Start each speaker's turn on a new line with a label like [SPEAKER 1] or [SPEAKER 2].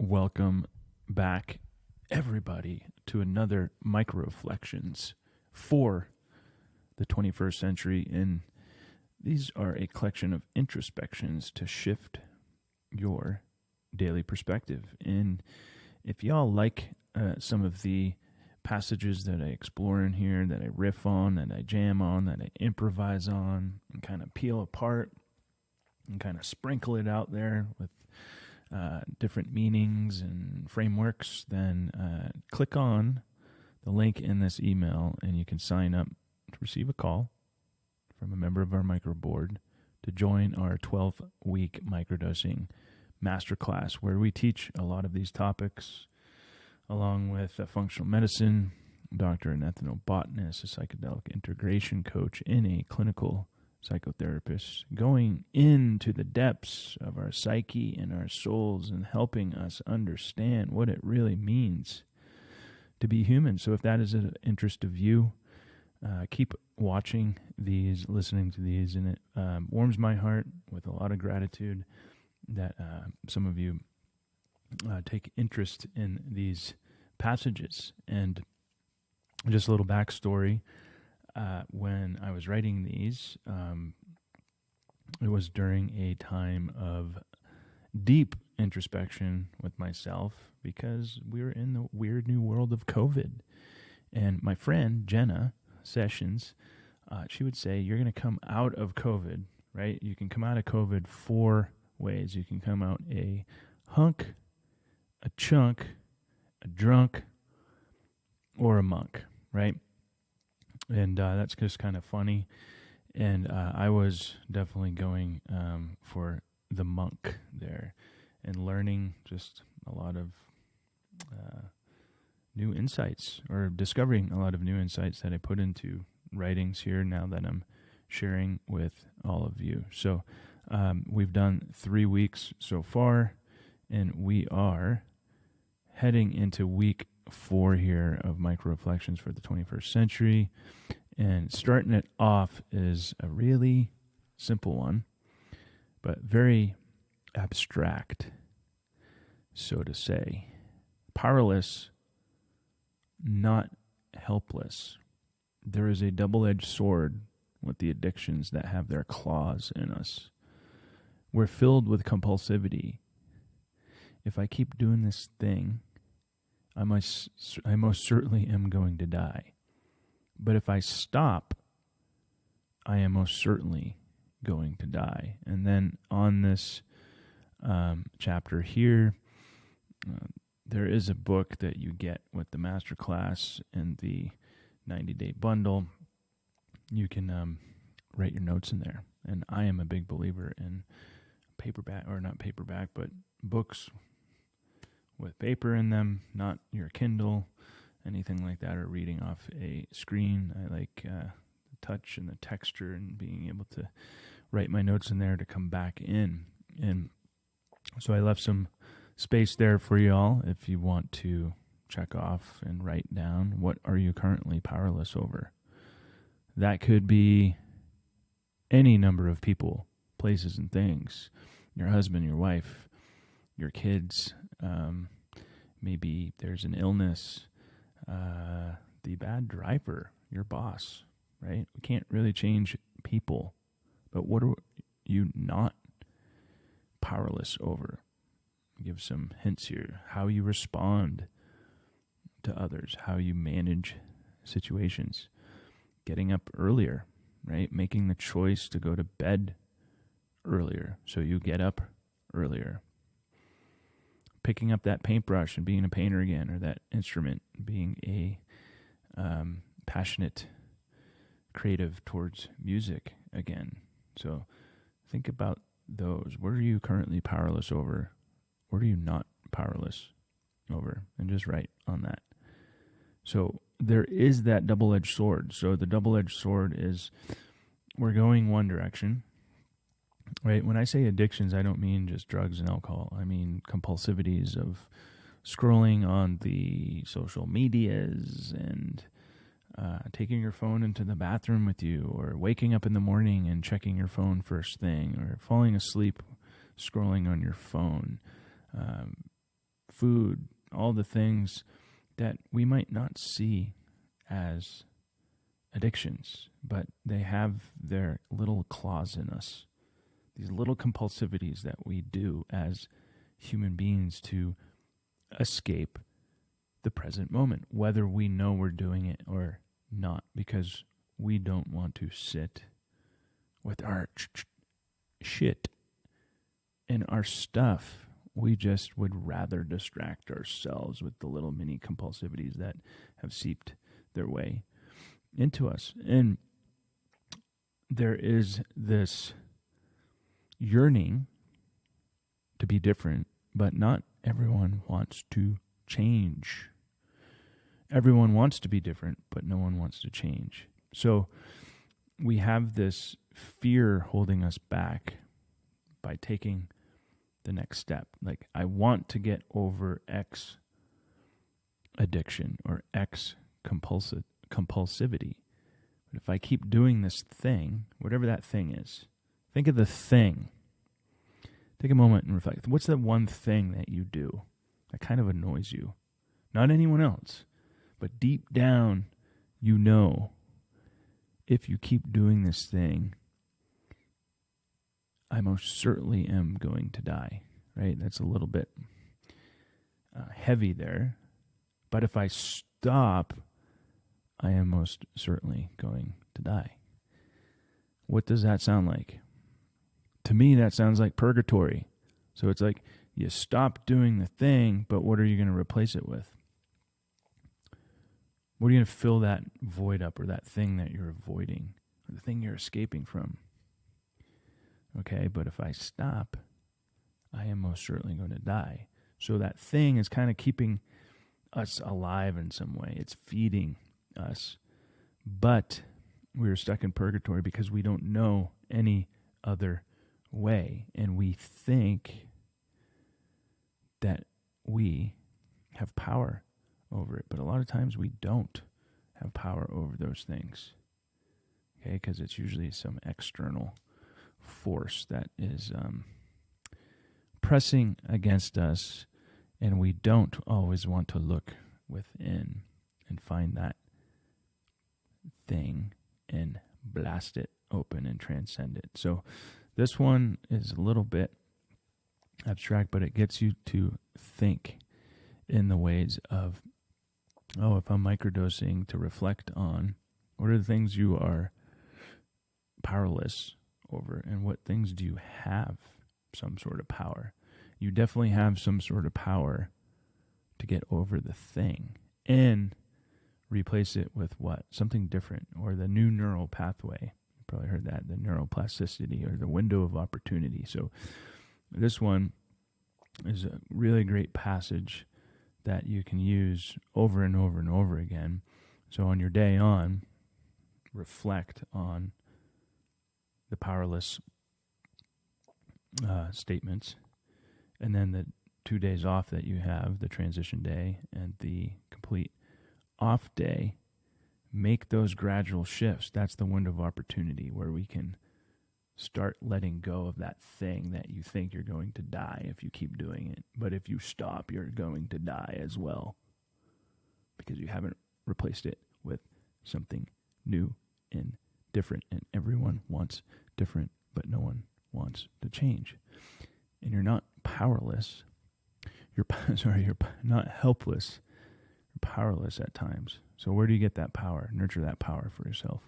[SPEAKER 1] Welcome back, everybody, to another Microreflections for the 21st century. And these are a collection of introspections to shift your daily perspective. And if y'all like some of the passages that I explore in here, that I riff on, that I jam on, that I improvise on, and kind of peel apart and kind of sprinkle it out there with different meanings and frameworks, then click on the link in this email and you can sign up to receive a call from a member of our micro board to join our 12-week microdosing masterclass, where we teach a lot of these topics along with a functional medicine doctor, an ethnobotanist, a psychedelic integration coach, and a clinical psychotherapists, going into the depths of our psyche and our souls and helping us understand what it really means to be human. So if that is an interest of you, keep watching these, listening to these, and it warms my heart with a lot of gratitude that some of you take interest in these passages. And just a little backstory. When I was writing these, it was during a time of deep introspection with myself because we were in the weird new world of COVID. And my friend, Jenna Sessions, she would say, you're going to come out of COVID, right? You can come out of COVID 4 ways. You can come out a hunk, a chunk, a drunk, or a monk, right? And that's just kind of funny. And I was definitely going for the monk there and learning just a lot of new insights, or discovering a lot of new insights that I put into writings here now that I'm sharing with all of you. So we've done 3 weeks so far, and we are heading into week 4 here of Microreflections for the 21st century. And starting it off is a really simple one, but very abstract, so to say. Powerless, not helpless. There is a double-edged sword with the addictions that have their claws in us. We're filled with compulsivity. If I keep doing this thing, I most certainly am going to die. But if I stop, I am most certainly going to die. And then on this chapter here, there is a book that you get with the masterclass and the 90-day bundle. You can write your notes in there. And I am a big believer in paperback, or not paperback, but books with paper in them, not your Kindle, anything like that, or reading off a screen. I like the touch and the texture and being able to write my notes in there to come back in. And so I left some space there for y'all if you want to check off and write down, what are you currently powerless over? That could be any number of people, places, and things. Your husband, your wife, your kids. Maybe there's an illness. The bad driver, your boss, right? We can't really change people, but what are you not powerless over? Give some hints here. How you respond to others, how you manage situations, getting up earlier, right? Making the choice to go to bed earlier so you get up earlier. Picking up that paintbrush and being a painter again, or that instrument, being a passionate creative towards music again. So think about those. What are you currently powerless over? What are you not powerless over? And just write on that. So there is that double-edged sword. So the double-edged sword is, we're going one direction. Right. When I say addictions, I don't mean just drugs and alcohol. I mean compulsivities of scrolling on the social medias and taking your phone into the bathroom with you, or waking up in the morning and checking your phone first thing, or falling asleep scrolling on your phone, food, all the things that we might not see as addictions, but they have their little claws in us. These little compulsivities that we do as human beings to escape the present moment, whether we know we're doing it or not, because we don't want to sit with our shit and our stuff. We just would rather distract ourselves with the little mini compulsivities that have seeped their way into us. And there is this yearning to be different, but not everyone wants to change. Everyone wants to be different, but no one wants to change. So we have this fear holding us back by taking the next step. Like, I want to get over X addiction or X compulsivity. But if I keep doing this thing, whatever that thing is, think of the thing. Take a moment and reflect. What's that one thing that you do that kind of annoys you? Not anyone else, but deep down, you know, if you keep doing this thing, I most certainly am going to die, right? That's a little bit heavy there. But if I stop, I am most certainly going to die. What does that sound like? To me, that sounds like purgatory. So it's like you stop doing the thing, but what are you going to replace it with? What are you going to fill that void up, or that thing that you're avoiding, or the thing you're escaping from? Okay, but if I stop, I am most certainly going to die. So that thing is kind of keeping us alive in some way. It's feeding us. But we're stuck in purgatory because we don't know any other way. And we think that we have power over it. But a lot of times we don't have power over those things. Okay, because it's usually some external force that is pressing against us, and we don't always want to look within and find that thing and blast it open and transcend it. So this one is a little bit abstract, but it gets you to think in the ways of, if I'm microdosing, to reflect on what are the things you are powerless over, and what things do you have some sort of power. You definitely have some sort of power to get over the thing and replace it with what? Something different, or the new neural pathway. You probably heard that, the neuroplasticity, or the window of opportunity. So this one is a really great passage that you can use over and over and over again. So on your day on, reflect on the powerless statements, and then the 2 days off that you have, the transition day and the complete off day, make those gradual shifts. That's the window of opportunity where we can start letting go of that thing that you think you're going to die if you keep doing it. But if you stop, you're going to die as well, because you haven't replaced it with something new and different. And everyone wants different, but no one wants to change. And you're not powerless. You're not helpless. You're powerless at times. So where do you get that power? Nurture that power for yourself.